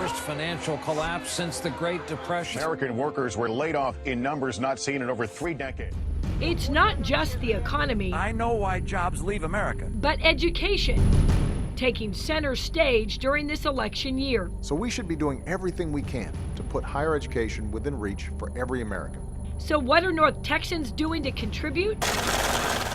worst financial collapse since the Great Depression. American workers were laid off in numbers not seen in over 3 decades. It's not just the economy. I know why jobs leave America. But education, taking center stage during this election year. So we should be doing everything we can to put higher education within reach for every American. So what are North Texans doing to contribute?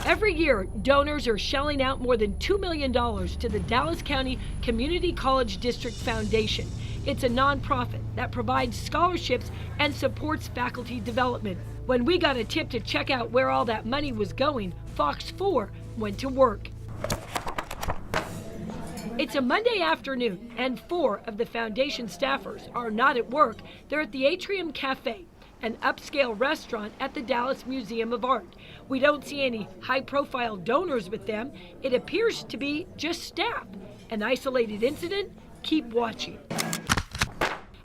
Every year, donors are shelling out more than $2 million to the Dallas County Community College District Foundation. It's a nonprofit that provides scholarships and supports faculty development. When we got a tip to check out where all that money was going, Fox 4 went to work. It's a Monday afternoon, and 4 of the foundation staffers are not at work. They're at the Atrium Cafe, an upscale restaurant at the Dallas Museum of Art. We don't see any high-profile donors with them. It appears to be just staff. An isolated incident? Keep watching.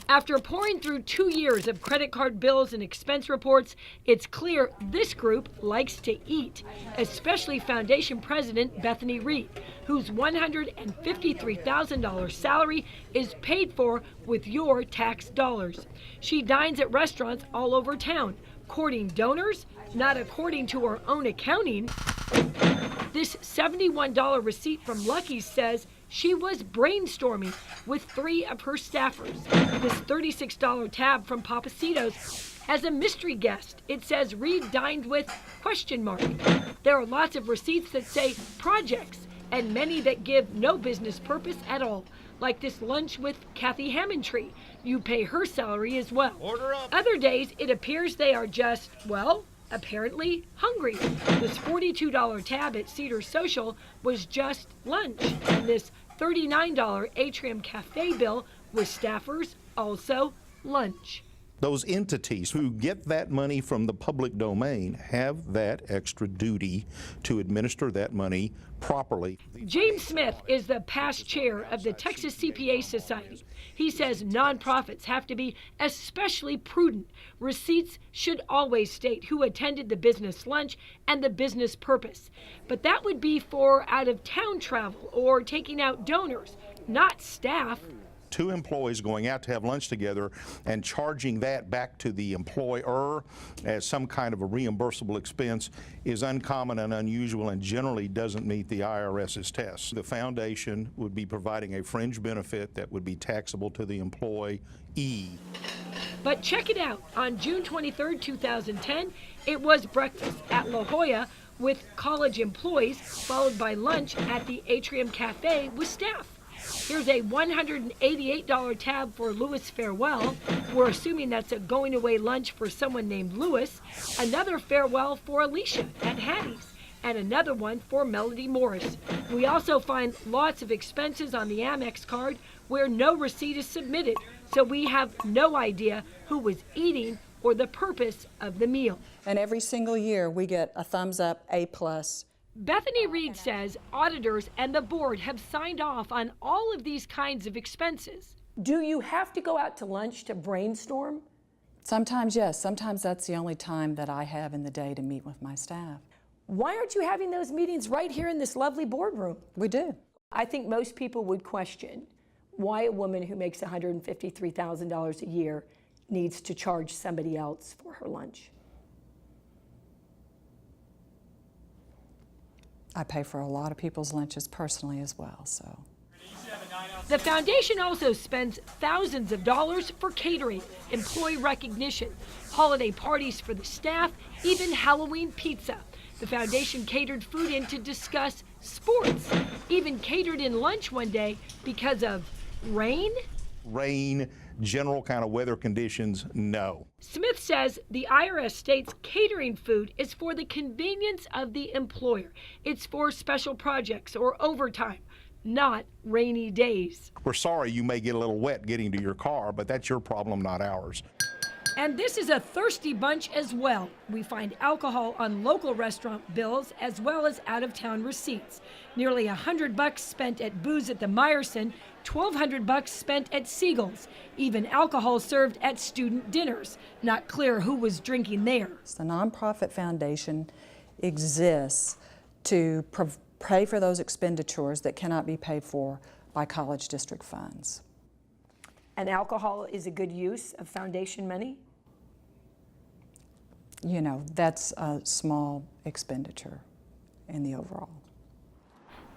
After pouring through 2 years of credit card bills and expense reports, it's clear this group likes to eat, especially Foundation President Bethany Reed, whose $153,000 salary is paid for with your tax dollars. She dines at restaurants all over town, courting donors, not according to her own accounting. This $71 receipt from Lucky's says she was brainstorming with 3 of her staffers. This $36 tab from Papacitos has a mystery guest. It says Reed dined with ? There are lots of receipts that say projects and many that give no business purpose at all, like this lunch with Kathy Hammondtree. You pay her salary as well. Order up. Other days, it appears they are just, well, apparently hungry. This $42 tab at Cedar Social was just lunch, and this $39 Atrium Cafe bill with staffers also lunch. Those entities who get that money from the public domain have that extra duty to administer that money properly. James Smith is the past chair of the Texas CPA Society. He says nonprofits have to be especially prudent. Receipts should always state who attended the business lunch and the business purpose. But that would be for out-of-town travel or taking out donors, not staff. 2 employees going out to have lunch together and charging that back to the employer as some kind of a reimbursable expense is uncommon and unusual and generally doesn't meet the IRS's tests. The foundation would be providing a fringe benefit that would be taxable to the employee. But check it out. On June 23, 2010, it was breakfast at La Jolla with college employees, followed by lunch at the Atrium Cafe with staff. Here's a $188 tab for Louis Farewell. We're assuming that's a going away lunch for someone named Louis. Another farewell for Alicia at Hattie's, and another one for Melody Morris. We also find lots of expenses on the Amex card where no receipt is submitted, so we have no idea who was eating or the purpose of the meal. And every single year we get a thumbs up, A+. Bethany Reed says auditors and the board have signed off on all of these kinds of expenses. Do you have to go out to lunch to brainstorm? Sometimes, yes. Sometimes that's the only time that I have in the day to meet with my staff. Why aren't you having those meetings right here in this lovely boardroom? We do. I think most people would question why a woman who makes $153,000 a year needs to charge somebody else for her lunch. I pay for a lot of people's lunches personally as well, so. The foundation also spends thousands of dollars for catering, employee recognition, holiday parties for the staff, even Halloween pizza. The foundation catered food in to discuss sports, even catered in lunch one day because of rain? Rain, general kind of weather conditions, no. Smith says the IRS states catering food is for the convenience of the employer. It's for special projects or overtime, not rainy days. We're sorry you may get a little wet getting to your car, but that's your problem, not ours. And this is a thirsty bunch as well. We find alcohol on local restaurant bills as well as out-of-town receipts. Nearly $100 spent at booze at the Meyerson, $1,200 spent at Siegel's. Even alcohol served at student dinners. Not clear who was drinking there. The nonprofit foundation exists to pay for those expenditures that cannot be paid for by college district funds. And alcohol is a good use of foundation money? You know, that's a small expenditure in the overall.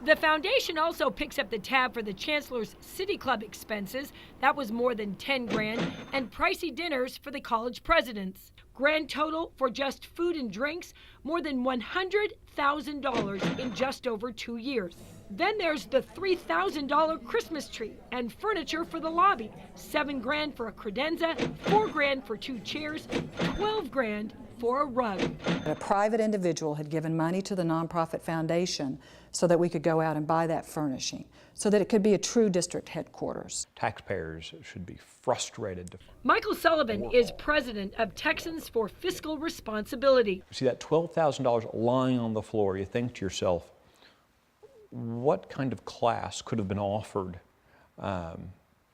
The foundation also picks up the tab for the Chancellor's City Club expenses. That was more than 10 grand, and pricey dinners for the college presidents. Grand total for just food and drinks, more than $100,000 in just over 2 years. Then there's the $3,000 Christmas tree and furniture for the lobby. 7 grand for a credenza, 4 grand for 2 chairs, 12 grand for a rug. A private individual had given money to the nonprofit foundation so that we could go out and buy that furnishing, so that it could be a true district headquarters. Taxpayers should be frustrated. Michael Sullivan is president of Texans for Fiscal Responsibility. See that $12,000 lying on the floor, you think to yourself, what kind of class could have been offered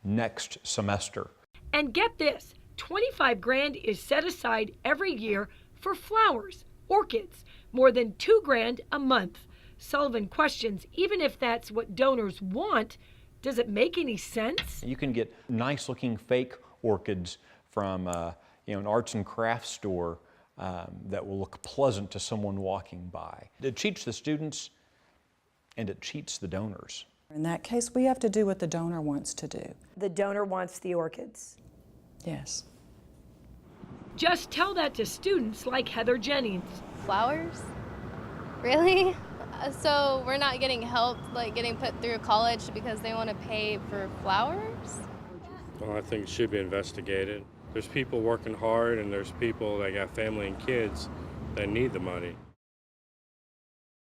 next semester? And get this, 25 grand is set aside every year for flowers, orchids, more than 2 grand a month. Sullivan questions, even if that's what donors want, does it make any sense? You can get nice looking fake orchids from an arts and crafts store that will look pleasant to someone walking by. It cheats the students and it cheats the donors. In that case, we have to do what the donor wants to do. The donor wants the orchids. Yes. Just tell that to students like Heather Jennings. Flowers? Really? So we're not getting help, like getting put through college because they want to pay for flowers? Well, I think it should be investigated. There's people working hard and there's people that got family and kids that need the money.